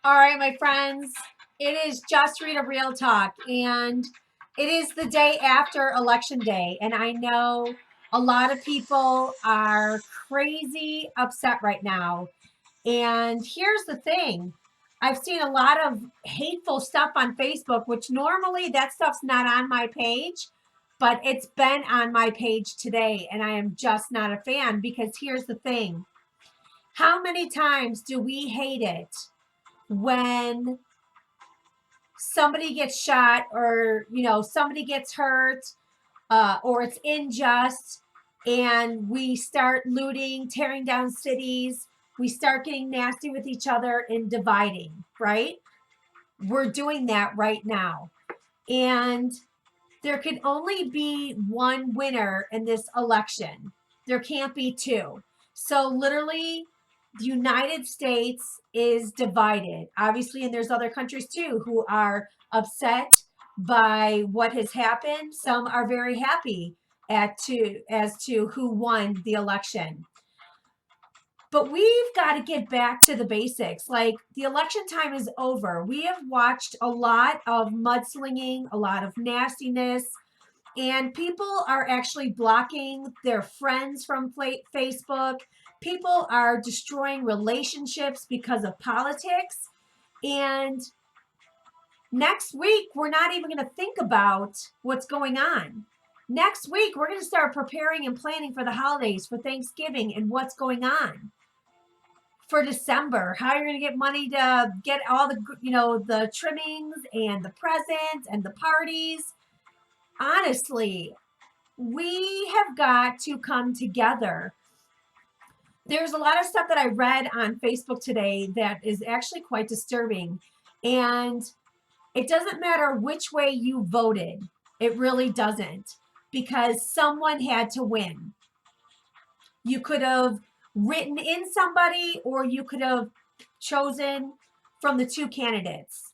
All right, my friends, it is just Rita Real Talk, and it is the day after Election Day. And I know a lot of people are crazy upset right now. And here's the thing, I've seen a lot of hateful stuff on Facebook, which normally that stuff's not on my page, but it's been on my page today. And I am just not a fan because here's the thing, how many times do we hate it when somebody gets shot or somebody gets hurt, or it's unjust, and we start looting, tearing down cities, we start getting nasty with each other and dividing, right? We're doing that right now, and there can only be one winner in this election. There can't be two. So literally, the United States is divided, obviously, and there's other countries too who are upset by what has happened. Some are very happy as to who won the election. But we've got to get back to the basics. Like, the election time is over. We have watched a lot of mudslinging, a lot of nastiness, and people are actually blocking their friends from Facebook. People are destroying relationships because of politics. And next week, we're not even going to think about what's going on. Next week, we're going to start preparing and planning for the holidays, for Thanksgiving, and what's going on for December, how you're going to get money to get all the trimmings and the presents and the parties. Honestly, we have got to come together. There's a lot of stuff that I read on Facebook today that is actually quite disturbing. And it doesn't matter which way you voted. It really doesn't, because someone had to win. You could have written in somebody, or you could have chosen from the two candidates.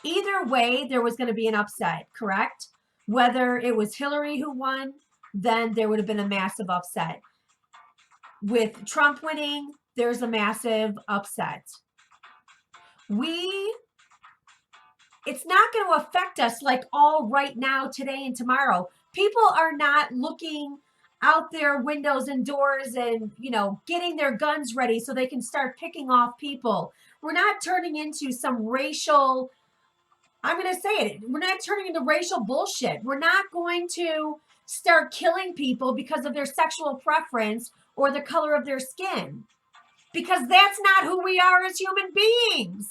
Either way, there was going to be an upset, correct? Whether it was Hillary who won, then there would have been a massive upset. With Trump winning, there's a massive upset. It's not going to affect us like all right now, today and tomorrow. People are not looking out their windows and doors and, getting their guns ready so they can start picking off people. We're not turning into some racial, I'm going to say it, we're not turning into racial bullshit. We're not going to start killing people because of their sexual preference or the color of their skin, because that's not who we are as human beings.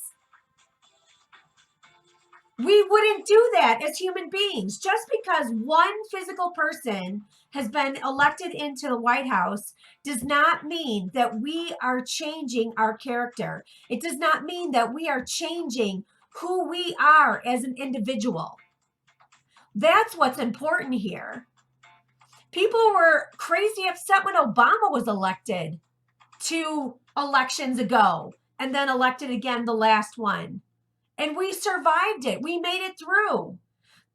We wouldn't do that as human beings. Just because one physical person has been elected into the White House does not mean that we are changing our character. It does not mean that we are changing who we are as an individual. That's what's important here. People were crazy upset when Obama was elected 2 elections ago and then elected again the last one. And we survived it. We made it through.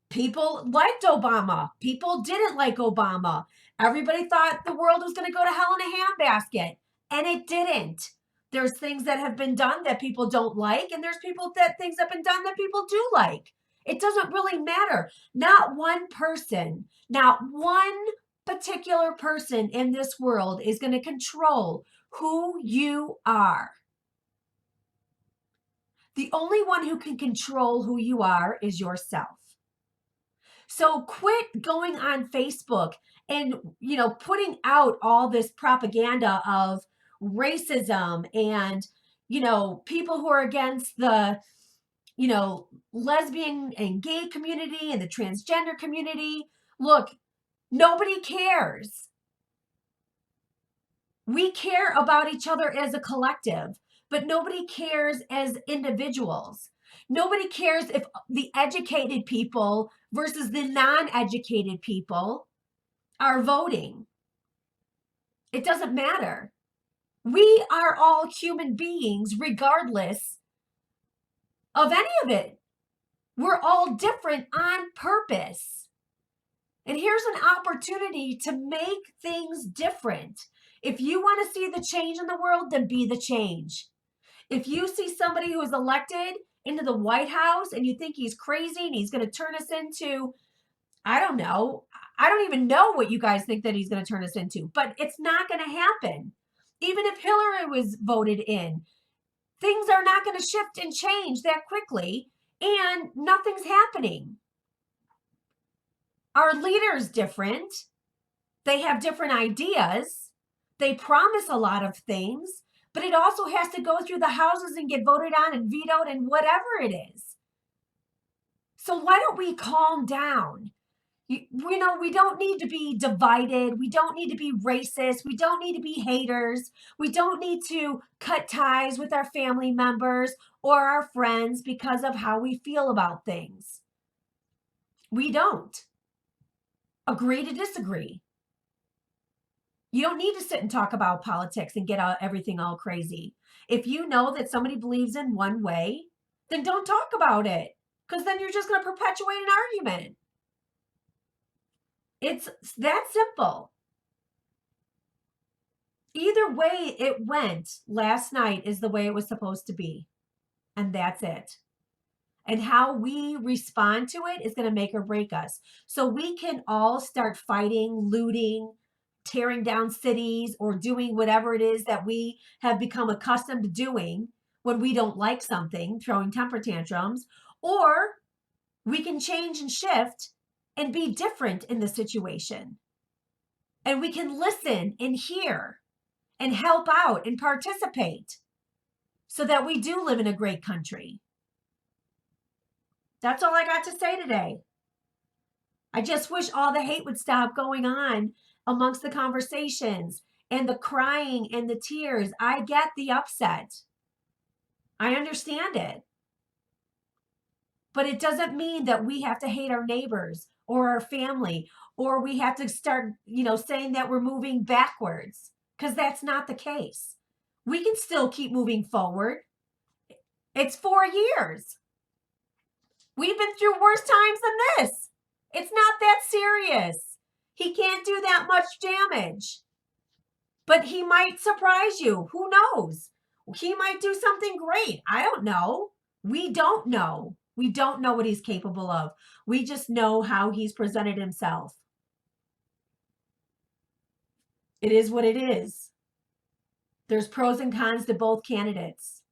People liked Obama. People didn't like Obama. Everybody thought the world was going to go to hell in a handbasket, and it didn't. There's things that have been done that people don't like, and there's things that have been done that people do like. It doesn't really matter. Not one person, not one particular person in this world is going to control who you are. The only one who can control who you are is yourself. So quit going on Facebook and, putting out all this propaganda of racism and, people who are against the, lesbian and gay community and the transgender community. Look, nobody cares. We care about each other as a collective, but nobody cares as individuals. Nobody cares if the educated people versus the non-educated people are voting. It doesn't matter. We are all human beings regardless of any of it. We're all different on purpose. And here's an opportunity to make things different. If you want to see the change in the world, then be the change. If you see somebody who is elected into the White House and you think he's crazy and he's going to turn us into, I don't know, I don't even know what you guys think that he's going to turn us into, but it's not going to happen. Even if Hillary was voted in, things are not going to shift and change that quickly, and nothing's happening. Our leader's different. They have different ideas. They promise a lot of things, but it also has to go through the houses and get voted on and vetoed and whatever it is. So why don't we calm down? You know, we don't need to be divided. We don't need to be racist. We don't need to be haters. We don't need to cut ties with our family members or our friends because of how we feel about things. We don't. Agree to disagree. You don't need to sit and talk about politics and get everything all crazy. If you know that somebody believes in one way, then don't talk about it, because then you're just going to perpetuate an argument. It's that simple. Either way it went last night is the way it was supposed to be. And that's it. And how we respond to it is going to make or break us. So we can all start fighting, looting, tearing down cities, or doing whatever it is that we have become accustomed to doing when we don't like something, throwing temper tantrums, or we can change and shift and be different in the situation. And we can listen and hear and help out and participate so that we do live in a great country. That's all I got to say today. I just wish all the hate would stop going on amongst the conversations and the crying and the tears. I get the upset. I understand it. But it doesn't mean that we have to hate our neighbors or our family, or we have to start, saying that we're moving backwards, because that's not the case. We can still keep moving forward. It's 4 years. We've been through worse times than this. It's not that serious. He can't do that much damage. But he might surprise you. Who knows? He might do something great. I don't know. We don't know. We don't know what he's capable of. We just know how he's presented himself. It is what it is. There's pros and cons to both candidates.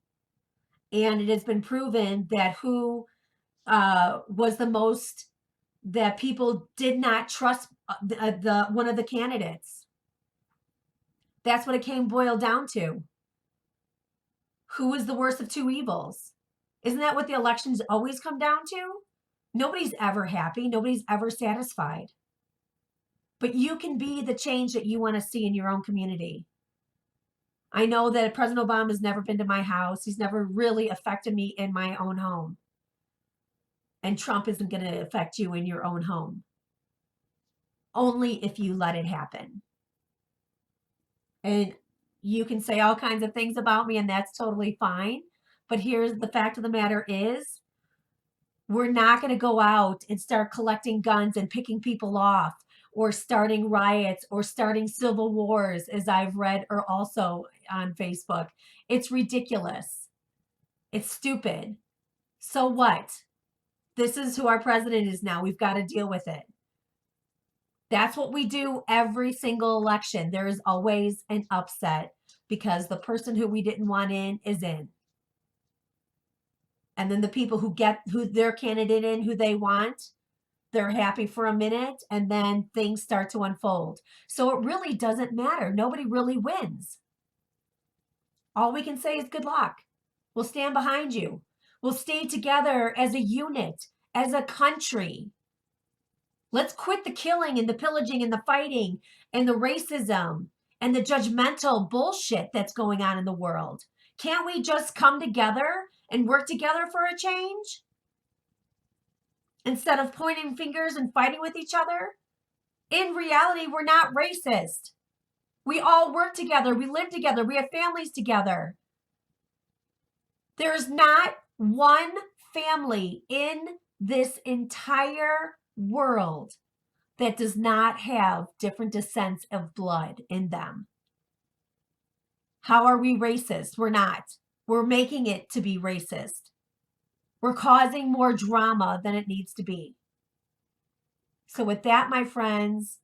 And it has been proven that who was the most that people did not trust one of the candidates. That's what it came boiled down to. Who is the worst of two evils? Isn't that what the elections always come down to? Nobody's ever happy. Nobody's ever satisfied. But you can be the change that you want to see in your own community. I know that President Obama has never been to my house. He's never really affected me in my own home. And Trump isn't going to affect you in your own home. Only if you let it happen. And you can say all kinds of things about me, and that's totally fine. But here's the fact of the matter is, we're not going to go out and start collecting guns and picking people off, or starting riots, or starting civil wars, as I've read, or also on Facebook. It's ridiculous. It's stupid. So what? This is who our president is now. We've got to deal with it. That's what we do every single election. There is always an upset because the person who we didn't want in is in. And then the people who get who their candidate in, who they want, they're happy for a minute, and then things start to unfold. So it really doesn't matter. Nobody really wins. All we can say is good luck. We'll stand behind you. We'll stay together as a unit, as a country. Let's quit the killing and the pillaging and the fighting and the racism and the judgmental bullshit that's going on in the world. Can't we just come together and work together for a change? Instead of pointing fingers and fighting with each other? In reality, we're not racist. We all work together. We live together. We have families together. There's not one family in this entire world that does not have different descents of blood in them. How are we racist? We're not. we're making it to be racist. We're causing more drama than it needs to be. So with that, my friends,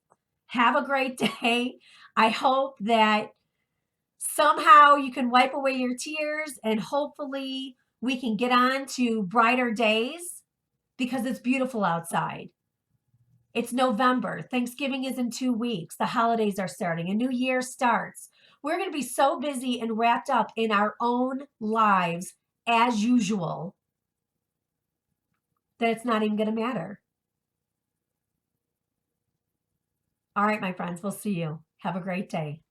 have a great day. I hope that somehow you can wipe away your tears and hopefully we can get on to brighter days because it's beautiful outside. It's November. Thanksgiving is in 2 weeks. The holidays are starting. A new year starts. We're going to be so busy and wrapped up in our own lives as usual that it's not even going to matter. All right, my friends, we'll see you. Have a great day.